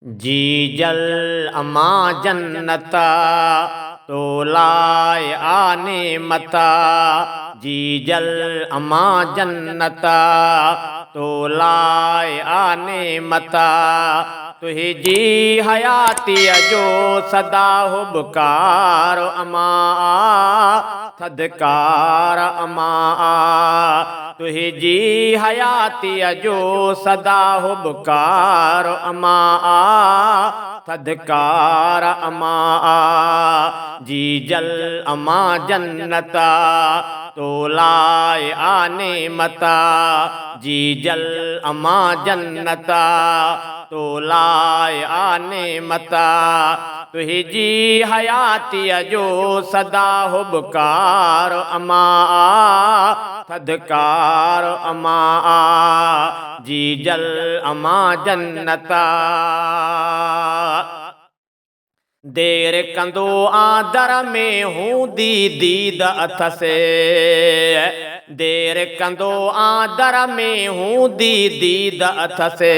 जी जल अमा जन्नता तो लाए आने मता। जी जल अमा जन्नता तो लाए आने मता। तुही जी हयाती अजो सदा हुबकार अमा थदकार अमा। तुही जी हयाती अजो सदा हुबकार अमा थदकार अमा। जी जल अमा जन्नता तो लाए आने मता। जी जल अमा जन्नता तो लाए आने मता। तुही जी हयाती अजो सदा हुबकार अमा थदकार अमा। जी जल अमा जन्नता देर कंदो आदर में हूंदी दीद अथसे। देर कंदो आदर में हूंदी दीद अथसे।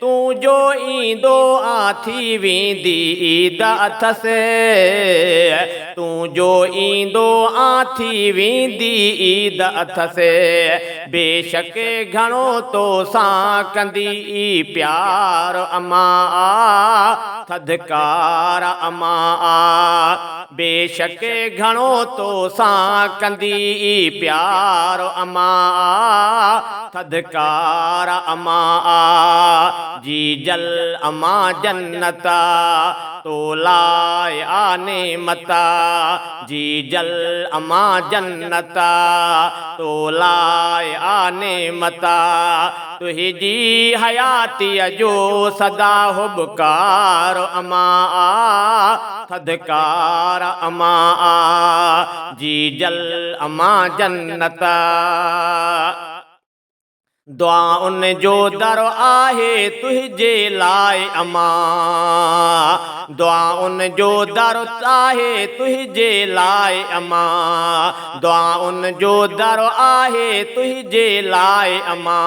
तू जो ईंदो आथी वेंदी ईद अथसे। तू जो ईंदो आथी वेंदी ईद अथसे। बेशक घणो तो सां कंदी प्यार अमा थदकार अमा। बेशक घणो तो सां कंदी प्यार अमा थदकार अमा। जी जल अमा जन्नता तो लाए आने मता। जी जल अमा जन्नता तो लाए आने मता। तुही जी हयाती अजो सदा हुबकार अमा थदकार अमा। जी जल अमा जन्नता दुआ उन जो दर आहे तुझे लाए अमा। दुआ उन जो दर आहे तुझे लाए अमा। दुआ उन जो दर आहे तुझे लाए अमा।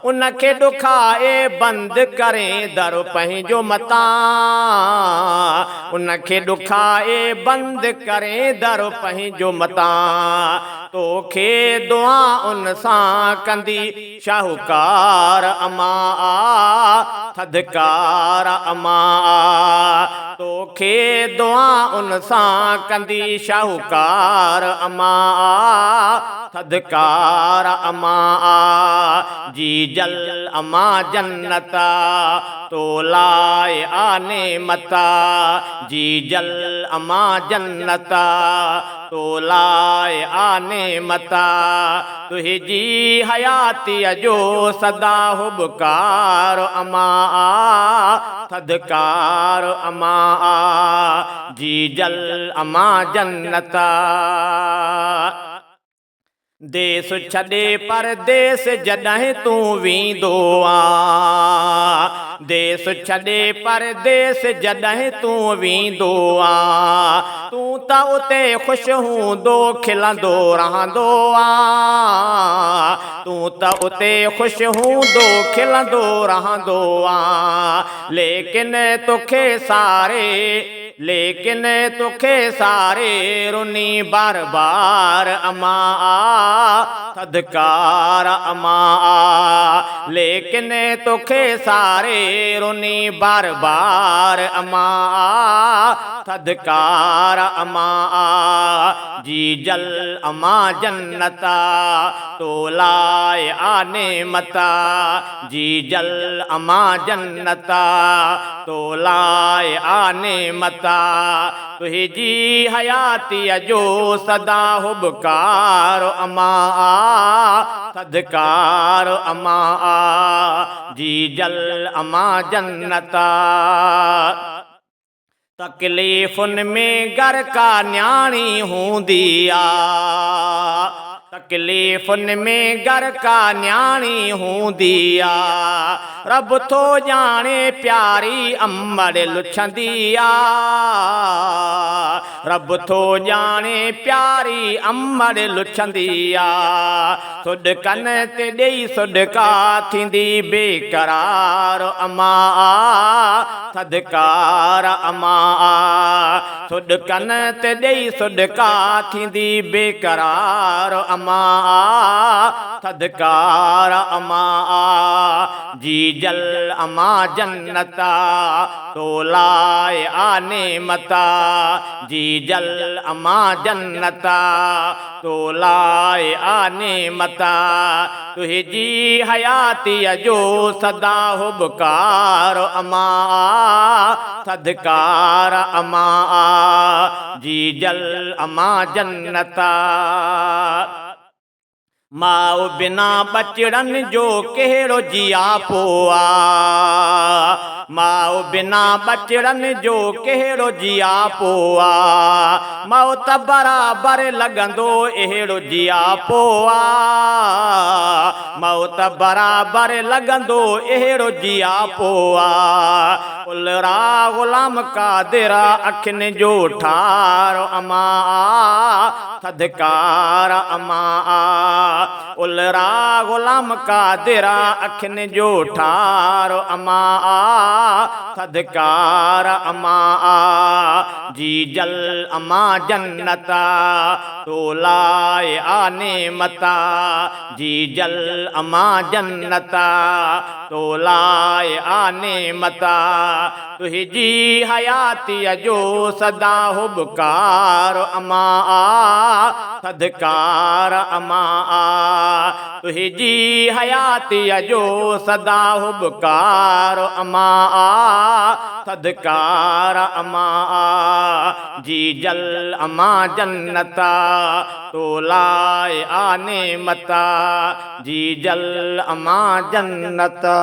उनखे ॾुखाए बंदि करें दर पंहिंजो मता। उनखे ॾुखाए बंदि करें दर पंहिंजो मता। तोखे दुआ उन सां कंदी शाहूकार अमा थदकार अमा। तोखे दुआ उन सां कंदी शाहूकार अमा थदकार अमा। जी जल अमा जन्नता तो लाए आने मता। जी जल अमा जन्नता तो लाए आने मता। तुही जी हयाती अजो सदा हुबकार अमा थदकार अमा। जी जल अमा जन्नता देश छॾे परदेस जॾहिं तूं वेंदो आ। देश छॾे परदेस जॾहिं तूं वेंदो आ। तूं त उते ख़ुशि हूंदो खिलंदो रहंदो आ। तूं त उते ख़ुशि हूंदो खिलंदो रहंदो आ। लेकिन तोखे सारे लेकिन तोखे सारे रुनी बार बार अमा थदकार अमा। लेकिन तोखे सारे रुनी बार बार अमा थदकार अमा। जी जल अमा जन्नता तो लाए आने मता। जी जल अमा जन्नता तो लाए आने मता। तुही जी हयाती अजो सदा हुबकार अमा थदकार अमा। जी जल अमा जन्नता तकलीफ़ुन में घर का न्याणी हूंदी आ। तकलीफ़ुनि में घर का न्याणी हूंदी आ, रब थो ॼाणे प्यारी अमड़ लुछंदी आ, रब थो ॼाणे प्यारी अमड़ लुछंदी आ, सुॾकन ते ॾेई सुॾका थींदी बेकरार अमा थदकार अमा, सुॾकन ते ॾेई सुॾका थींदी बेकरार अमा थदकार अमा, जी जल अमा जन्नता तो लाए आने मता, जी जल अमा जन्नता तो लाए आने मता, तुहिंजी हयातीअ जो सदा हुबकार अमा थदकार अमा, जी जल अमा जन्नता। माउ बिना बचड़न जो कहिड़ो जियापो आ, माउ बिना बचड़न जो कहिड़ो जियापो आ, मौत बराबरि लॻंदो अहिड़ो जियापो आ, मौत बराबरि लॻंदो अहिड़ो जियापो आ, उलरा ग़ुलाम कादिरा अखियुनि जो ठार अमा थदकार अमा, उलरा ग़ुलाम कादिरा अखियुनि जो ठार अमा थदकार अमा, जी जल अमा जन्नता तो लाए आने मता, जी जल अमा जन्नता तो लाए आने मता, तुहिंजी हयातीअ जो सदा हुबकार अमा थदकार अमा, तुहिंजी हयातीअ जो सदा हुबकार अमा थदकार अमा, जी जल अमा जन्नता तो लाए आने मता, जी जल अमा जन्नता।